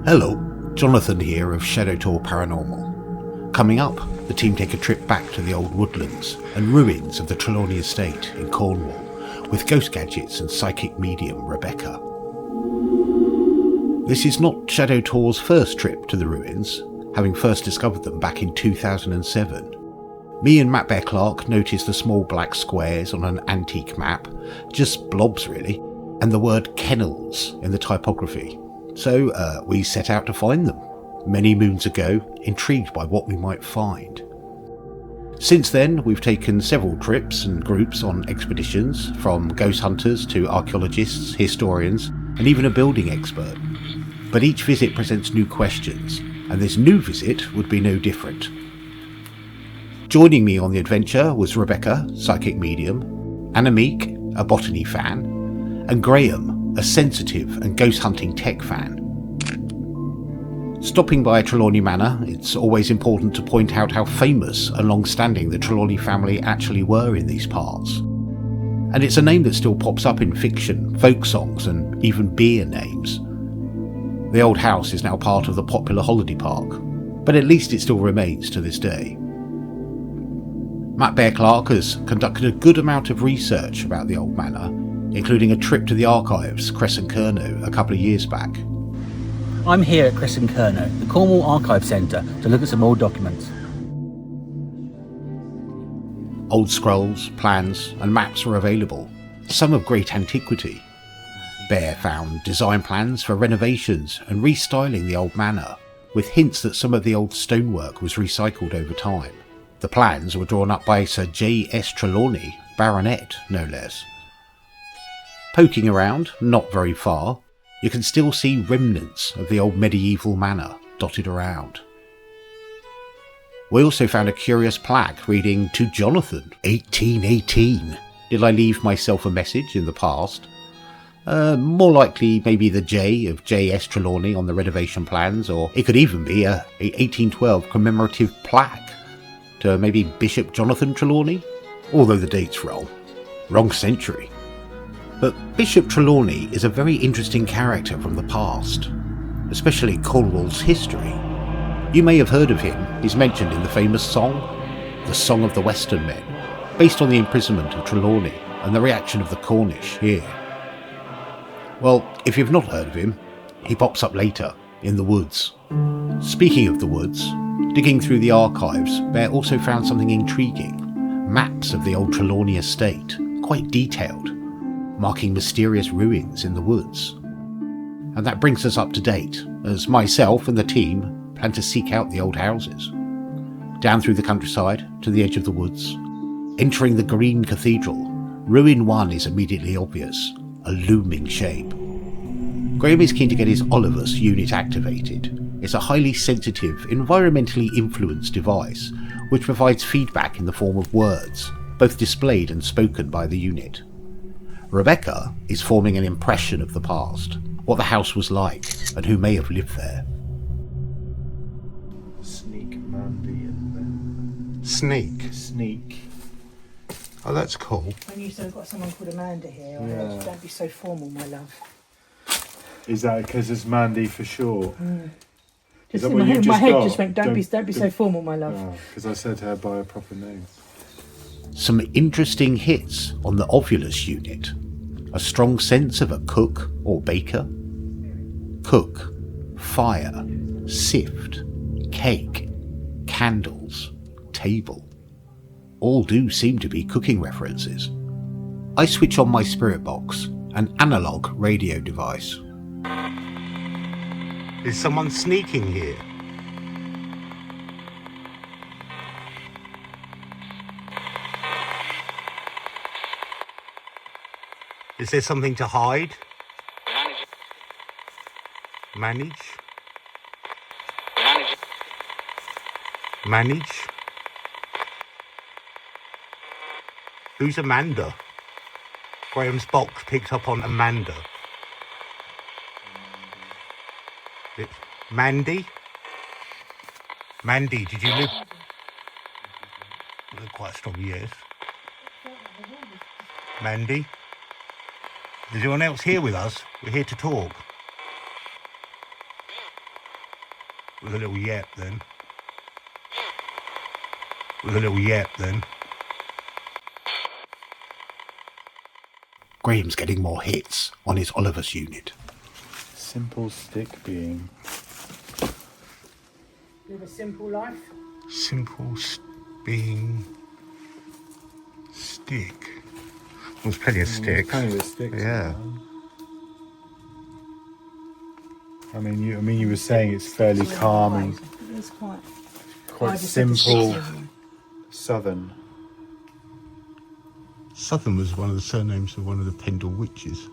Hello, Jonathan here of Tor Paranormal. Coming up, the team take a trip back to the old woodlands and ruins of the Trelawne estate in Cornwall with ghost gadgets and psychic medium Rebekah. This is not Shadow Tor's first trip to the ruins, having first discovered them back in 2007. Me and Matt Bear Clark noticed the small black squares on an antique map, just blobs really, and the word kennels in the typography. So we set out to find them, many moons ago, intrigued by what we might find. Since then, we've taken several trips and groups on expeditions, from ghost hunters to archaeologists, historians, and even a building expert. But each visit presents new questions, and this new visit would be no different. Joining me on the adventure was Rebekah, psychic medium, Annemiek, a botany fan, and Graham, a sensitive and ghost hunting tech fan. Stopping by Trelawne Manor, it's always important to point out how famous and long-standing the Trelawne family actually were in these parts. And it's a name that still pops up in fiction, folk songs, and even beer names. The old house is now part of the popular holiday park, but at least it still remains to this day. Matt Bear Clark has conducted a good amount of research about the old manor, including a trip to the archives, Crescent Kerno, a couple of years back. I'm here at Crescent Kerno, the Cornwall Archive Centre, to look at some old documents. Old scrolls, plans and maps are available, some of great antiquity. Bear found design plans for renovations and restyling the old manor, with hints that some of the old stonework was recycled over time. The plans were drawn up by Sir J.S. Trelawne, Baronet, no less. Poking around, not very far, you can still see remnants of the old medieval manor dotted around. We also found a curious plaque reading, "To Jonathan, 1818. Did I leave myself a message in the past?" More likely maybe the J of J.S. Trelawne on the renovation plans, or it could even be a 1812 commemorative plaque to maybe Bishop Jonathan Trelawne, although the date's wrong. Wrong century. But Bishop Trelawne is a very interesting character from the past, especially Cornwall's history. You may have heard of him. He's mentioned in the famous song, The Song of the Western Men, based on the imprisonment of Trelawne and the reaction of the Cornish here. Well, if you've not heard of him, he pops up later, in the woods. Speaking of the woods, digging through the archives, Bear also found something intriguing. Maps of the old Trelawne estate, quite detailed, marking mysterious ruins in the woods. And that brings us up to date, as myself and the team plan to seek out the old houses. Down through the countryside, to the edge of the woods. Entering the Green Cathedral, ruin 1 is immediately obvious, a looming shape. Graham is keen to get his Olivus unit activated. It's a highly sensitive, environmentally influenced device, which provides feedback in the form of words, both displayed and spoken by the unit. Rebekah is forming an impression of the past, what the house was like, and who may have lived there. Sneak Mandy and then... Sneak? Oh, that's cool. When you said I've got someone called Amanda here, I heard, don't be so formal, my love. Is that because it's Mandy for sure? Just in my head just went, don't be so formal, my love. Because I said her by her proper name. Some interesting hits on the Ovulus unit. A strong sense of a cook or baker. Cook, fire, sift, cake, candles, table. All do seem to be cooking references. I switch on my spirit box, an analog radio device. Is someone sneaking here? Is there something to hide? Manage? Who's Amanda? Graham's box picked up on Amanda. It's Mandy? Mandy, did you live? Quite a strong yes. Mandy? Is anyone else here with us? We're here to talk. With a little yap then. With a little yap then. Graham's getting more hits on his Oliver's unit. Simple stick being. Live a simple life. Simple being stick. Well, there's plenty of sticks. Plenty of sticks. Yeah. I mean, you were saying it's fairly calming, It's quite simple, southern. Southern was one of the surnames of one of the Pendle witches.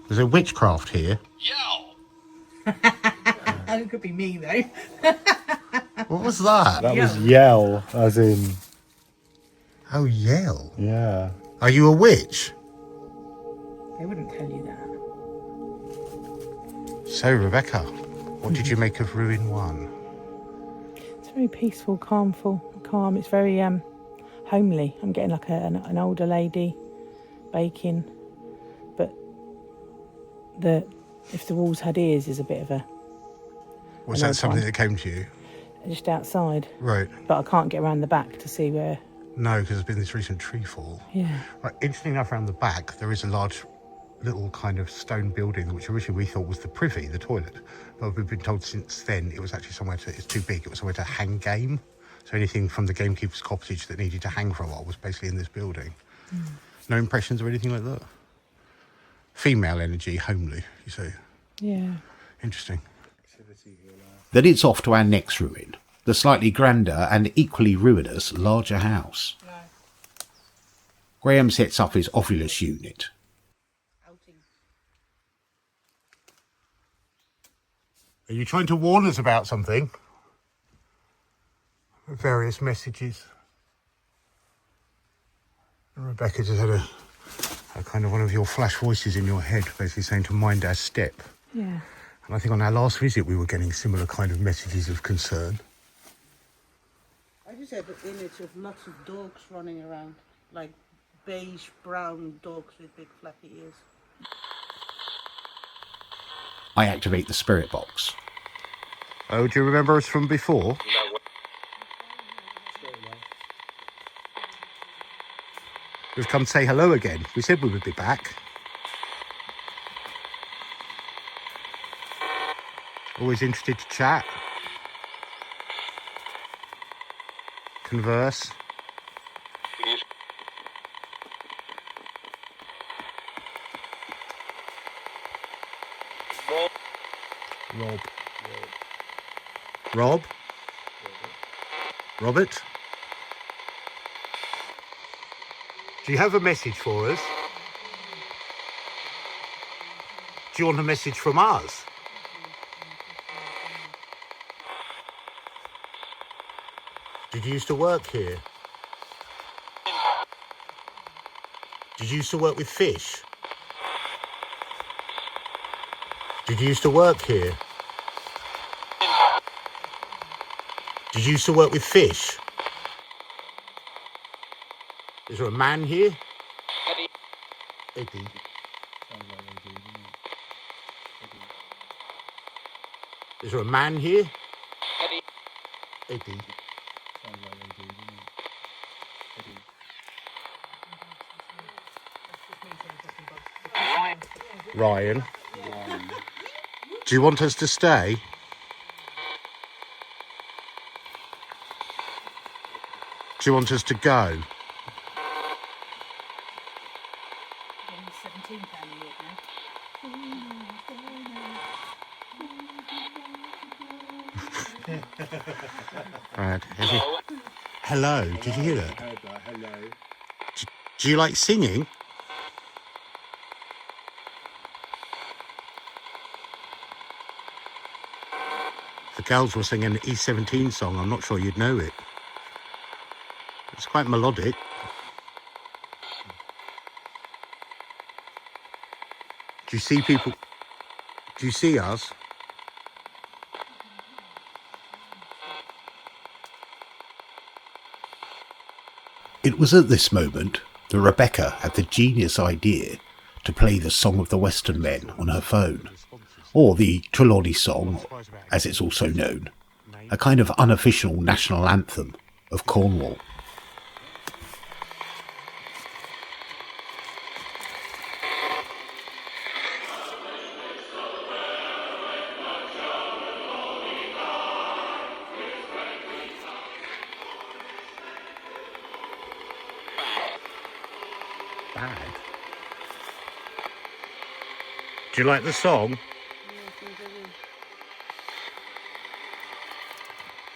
There's a witchcraft here. It could be me though. What was that? That was yell, as in. Oh, yell. Yeah. Are you a witch? They wouldn't tell you that. So, Rebekah, what did you make of Ruin 1? It's very peaceful, calm. It's very homely. I'm getting like an older lady baking, but if the walls had ears is a bit of a. Was that something that came to you? Just outside. Right. But I can't get around the back to see where. No, because there's been this recent tree fall. Yeah. Right, interesting enough, around the back, there is a large little kind of stone building, which originally we thought was the privy, the toilet. But we've been told since then it was actually it's too big, it was somewhere to hang game. So anything from the gamekeeper's cottage that needed to hang for a while was basically in this building. No impressions or anything like that? Female energy, homely, you say? Yeah. Interesting. Then it's off to our next ruin, the slightly grander and equally ruinous larger house. No. Graham sets up his Ovulus unit. Are you trying to warn us about something? Various messages. Rebekah just had a kind of one of your flash voices in your head, basically saying to mind our step. Yeah. And I think on our last visit we were getting similar kind of messages of concern. I just had the image of lots of dogs running around, like beige brown dogs with big flappy ears. I activate the spirit box. Oh, do you remember us from before? We've come to say hello again. We said we would be back. Always interested to chat. Converse. Rob? Robert? Do you have a message for us? Do you want a message from us? Did you used to work here? Did you used to work with fish? Did you used to work here? Did you used to work with fish? Is there a man here? Eddie. Is there a man here? Eddie. Ryan. Do you want us to stay? Do you want us to go? Right. Hello. Did you hear that? Hello. Do you like singing? The girls were singing an E17 song. I'm not sure you'd know it. It's quite melodic. Do you see people? Do you see us? It was at this moment that Rebekah had the genius idea to play the Song of the Western Men on her phone, or the Trelawne song, as it's also known, a kind of unofficial national anthem of Cornwall. Bad. Do you like the song?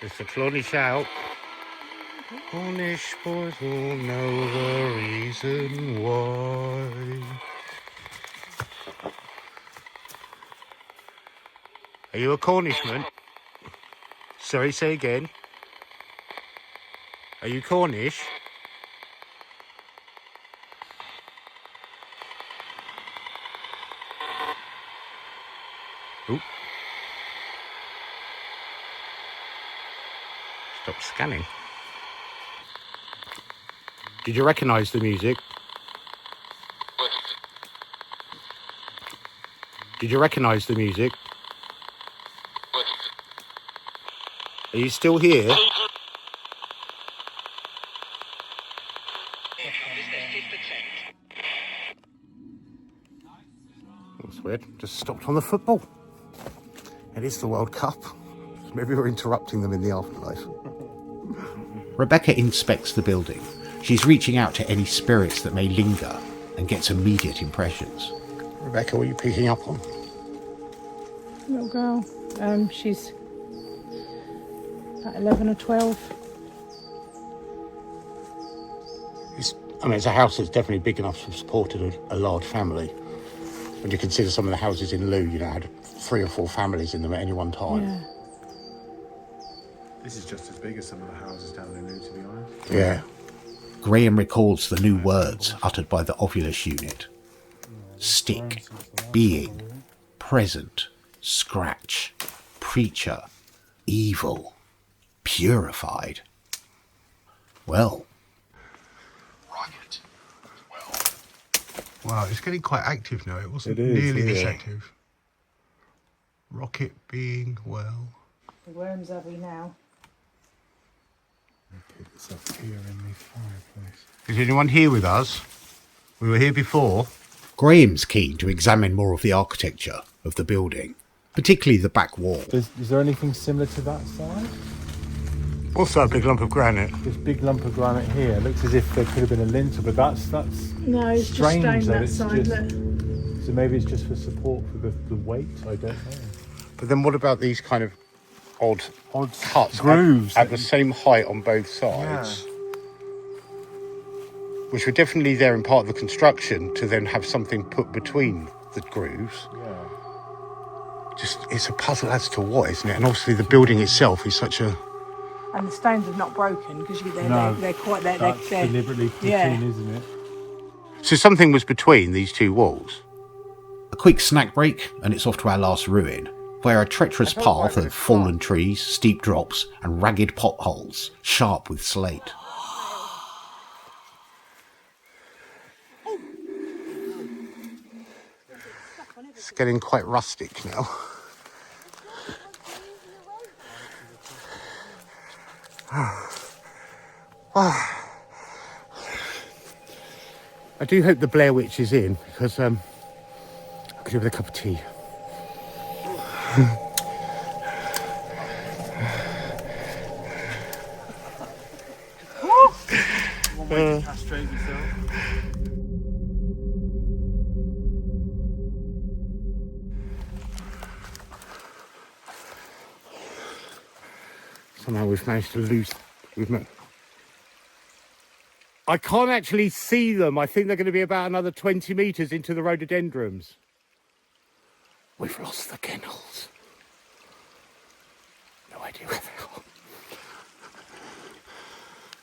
It's the Trelawne shout. Cornish boys all know the reason why. Are you a Cornishman? Sorry, say again. Are you Cornish? Oop. Stop scanning. Did you recognise the music? Did you recognise the music? Are you still here? That's weird. Just stopped on the football. It is the World Cup. Maybe we're interrupting them in the afterlife. Rebekah inspects the building. She's reaching out to any spirits that may linger and gets immediate impressions. Rebekah, what are you picking up on? Little girl. She's about 11 or 12. It's a house that's definitely big enough to have supported a large family. When you consider some of the houses in Loo, had 3 or 4 families in them at any one time. Yeah. This is just as big as some of the houses down in Loo, to be honest. Yeah. Graham records the new words uttered by the Ovulus unit. Stick, being, present, scratch, preacher, evil, purified. Well. Riot. Well. Wow, it's getting quite active now. It wasn't nearly this active. Rocket being well. The worms have we now? It's up here in the fireplace. Is anyone here with us? We were here before. Graham's keen to examine more of the architecture of the building, particularly the back wall. Is there anything similar to that side? What's that big lump of granite? This big lump of granite here. It looks as if there could have been a lintel, but that's No, it's strange just stone that that it's side. just. So maybe it's just for support for the weight. I don't know. But then what about these kind of odd cuts grooves at the same height on both sides? Yeah. Which were definitely there in part of the construction to then have something put between the grooves. Yeah. Just, it's a puzzle as to what, isn't it? And obviously the building itself is such a... And the stones are not broken because they're quite... That's deliberately put in, isn't it? So something was between these two walls. A quick snack break and it's off to our last ruin, where a treacherous path of fallen trees, steep drops and ragged potholes, sharp with slate. It's getting quite rustic now. I do hope the Blair Witch is in, because I could do with a cup of tea. One way to castrate yourself. Somehow we've managed to lose... I can't actually see them. I think they're going to be about another 20 metres into the rhododendrons. We've lost the kennels. No idea where they are.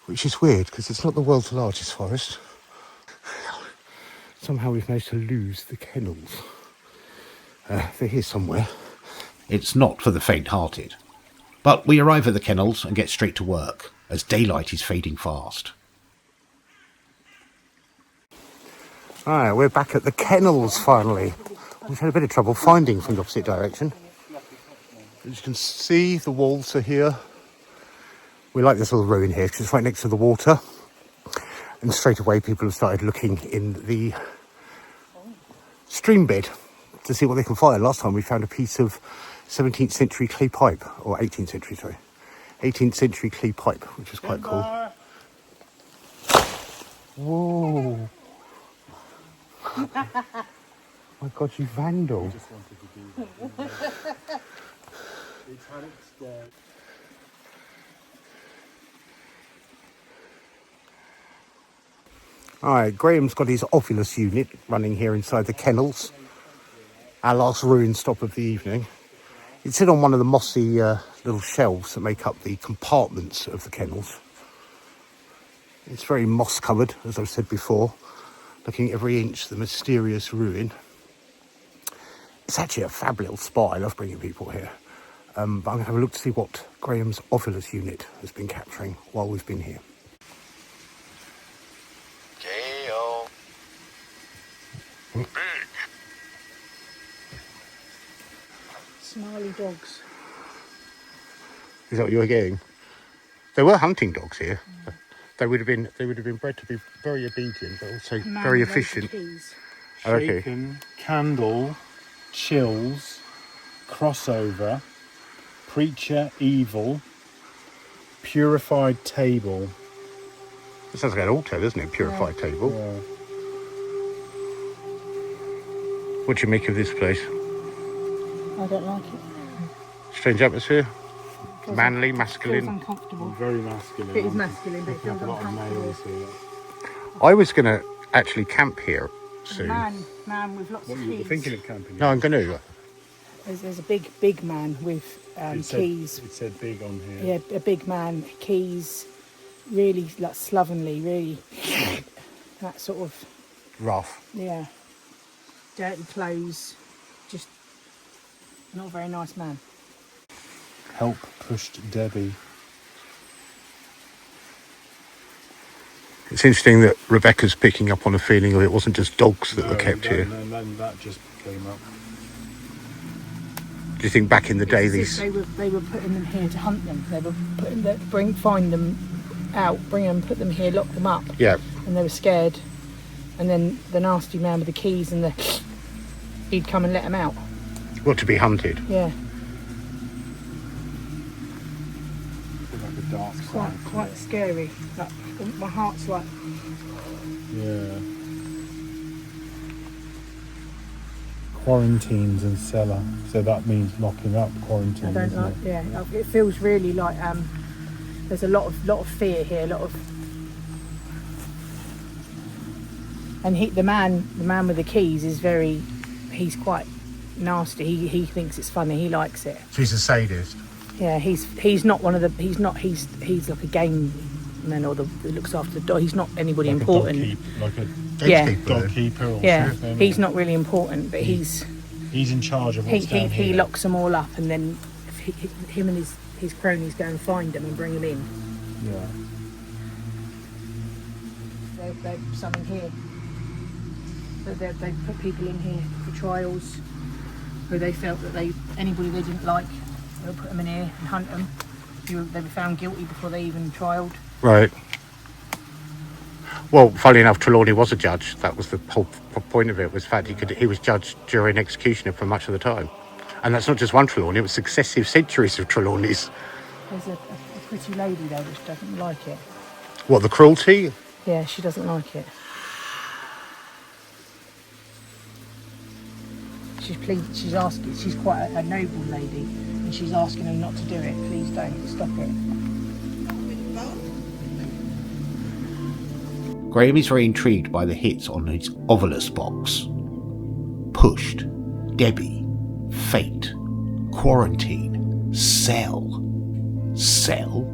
Which is weird, because it's not the world's largest forest. Somehow we've managed to lose the kennels. They're here somewhere. It's not for the faint-hearted. But we arrive at the kennels and get straight to work, as daylight is fading fast. Alright, we're back at the kennels finally. We've had a bit of trouble finding from the opposite direction. As you can see, the walls are here. We like this little ruin here because it's right next to the water. And straight away people have started looking in the stream bed to see what they can find. Last time we found a piece of 17th century clay pipe, or 18th century, sorry. 18th century clay pipe, which was quite cool. Whoa. My God, you vandal. Just wanted to do that. It's had its day. Alright, Graham's got his Ovilus unit running here inside the kennels. Our last ruin stop of the evening. It's sit on one of the mossy little shelves that make up the compartments of the kennels. It's very moss covered, as I've said before, looking every inch the mysterious ruin. It's actually a fab little spot. I love bringing people here. But I'm going to have a look to see what Graham's Ovilus unit has been capturing while we've been here. Snarly dogs. Is that what you were getting? There were hunting dogs here. They would have been bred to be very obedient, but also very efficient. Okay. Shaken, candle, chills, crossover, preacher, evil, purified table. It sounds like an altar, doesn't it? Purified table. Yeah. What do you make of this place? I don't like it. Strange atmosphere. Feels Manly, Feels masculine. uncomfortable. Very masculine. It is masculine, but it feels a lot of uncomfortable. males here. I was going to actually camp here soon. Man with lots What of you were keys. thinking of camping? No, I'm going to. There's a big man with keys. It said big on here. Yeah, a big man, keys, really like slovenly, really that sort of, Rough. yeah, dirty clothes, just not a very nice man. Help pushed Debbie. It's interesting that Rebekah's picking up on a feeling of it wasn't just dogs that were kept here. And then that just came up. Do you think back in the day It's as these... if they were putting them here to hunt them. They were find them out, bring them, put them here, lock them up. Yeah. And they were scared. And then the nasty man with the keys and he'd come and let them out. Well, to be hunted. Yeah. Like a dark side. Quite scary. Like, my heart's like, Yeah. Quarantines and cellar, so that means locking up quarantine. I don't isn't like. it? Yeah, it feels really like there's a lot of fear here, a lot of. And the man with the keys is he's quite nasty. He thinks it's funny. He likes it. She's a sadist. Yeah, he's not one of the. He's like a game man or that looks after the dog. He's not anybody Like important. Like a Yeah. dog keeper or Yeah, something. he's not really important, but he's in charge of what's down he here. locks them all up, and then him and his cronies go and find them and bring them in. Yeah. They're some in here. So they put people in here for trials who they felt that anybody they didn't like, they'll put them in here and hunt them. They were found guilty before they even trialled. Right. Well, funnily enough, Trelawne was a judge. That was the whole point of it, was the fact he was judge, jury and executioner for much of the time. And that's not just one Trelawne, it was successive centuries of Trelawnes. There's a pretty lady though which doesn't like it. What, the cruelty? Yeah, she doesn't like it. She's asking, she's quite a noble lady, and she's asking them not to do it. Please don't, stop it. Graham is very intrigued by the hits on his Ovilus box. Pushed, Debbie, Fate, Quarantine, Cell. Cell?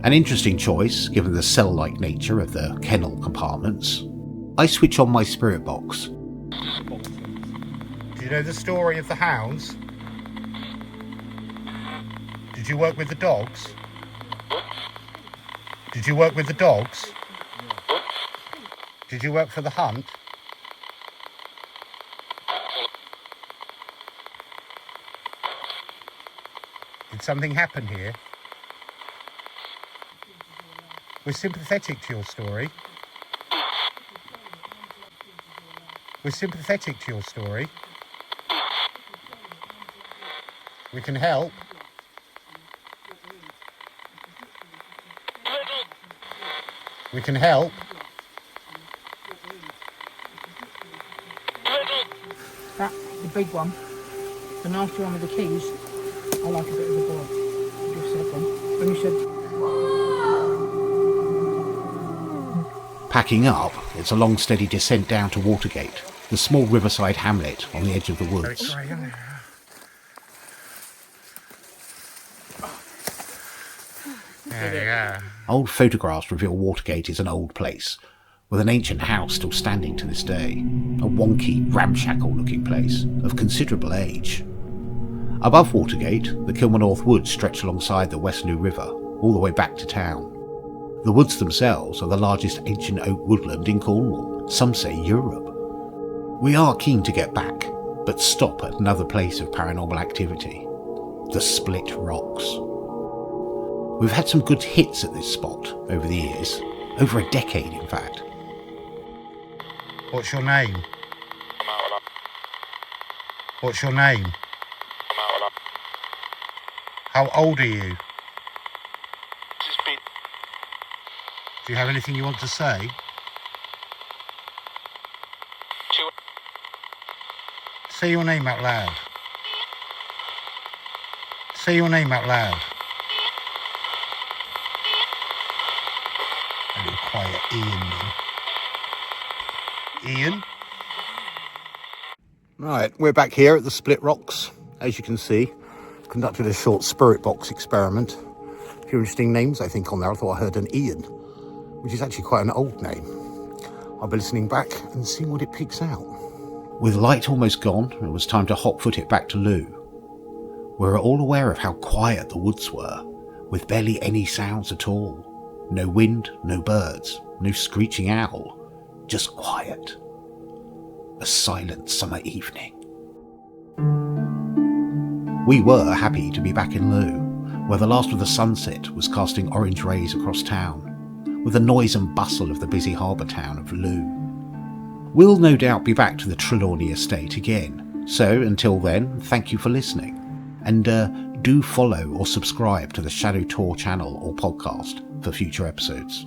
An interesting choice, given the cell-like nature of the kennel compartments. I switch on my spirit box. Do you know the story of the hounds? Did you work with the dogs? Did you work with the dogs? Did you work for the hunt? Did something happen here? We're sympathetic to your story. We're sympathetic to your story. We can help. We can help. That, the big one, the nasty one with the keys, I like a bit of a bore. You said then. When you said... Packing up, it's a long steady descent down to Watergate, the small riverside hamlet on the edge of the woods. Old photographs reveal Watergate is an old place, with an ancient house still standing to this day. A wonky, ramshackle looking place, of considerable age. Above Watergate, the Trelawne Woods stretch alongside the West New River, all the way back to town. The woods themselves are the largest ancient oak woodland in Cornwall, some say Europe. We are keen to get back, but stop at another place of paranormal activity, the Split Rocks. We've had some good hits at this spot over the years, over a decade in fact. What's your name? What's your name? How old are you? Do you have anything you want to say? Say your name out loud. Say your name out loud. A little quiet Ian then. Ian? Right, we're back here at the Split Rocks. As you can see, conducted a short spirit box experiment. A few interesting names I think on there. I thought I heard an Ian, which is actually quite an old name. I'll be listening back and seeing what it picks out. With light almost gone, it was time to hot-foot it back to Lou. We were all aware of how quiet the woods were, with barely any sounds at all. No wind, no birds, no screeching owl, just quiet. A silent summer evening. We were happy to be back in Lou, where the last of the sunset was casting orange rays across town, with the noise and bustle of the busy harbour town of Lou. We'll no doubt be back to the Trelawne estate again, so until then, thank you for listening, and do follow or subscribe to the Shadow Tor channel or podcast for future episodes.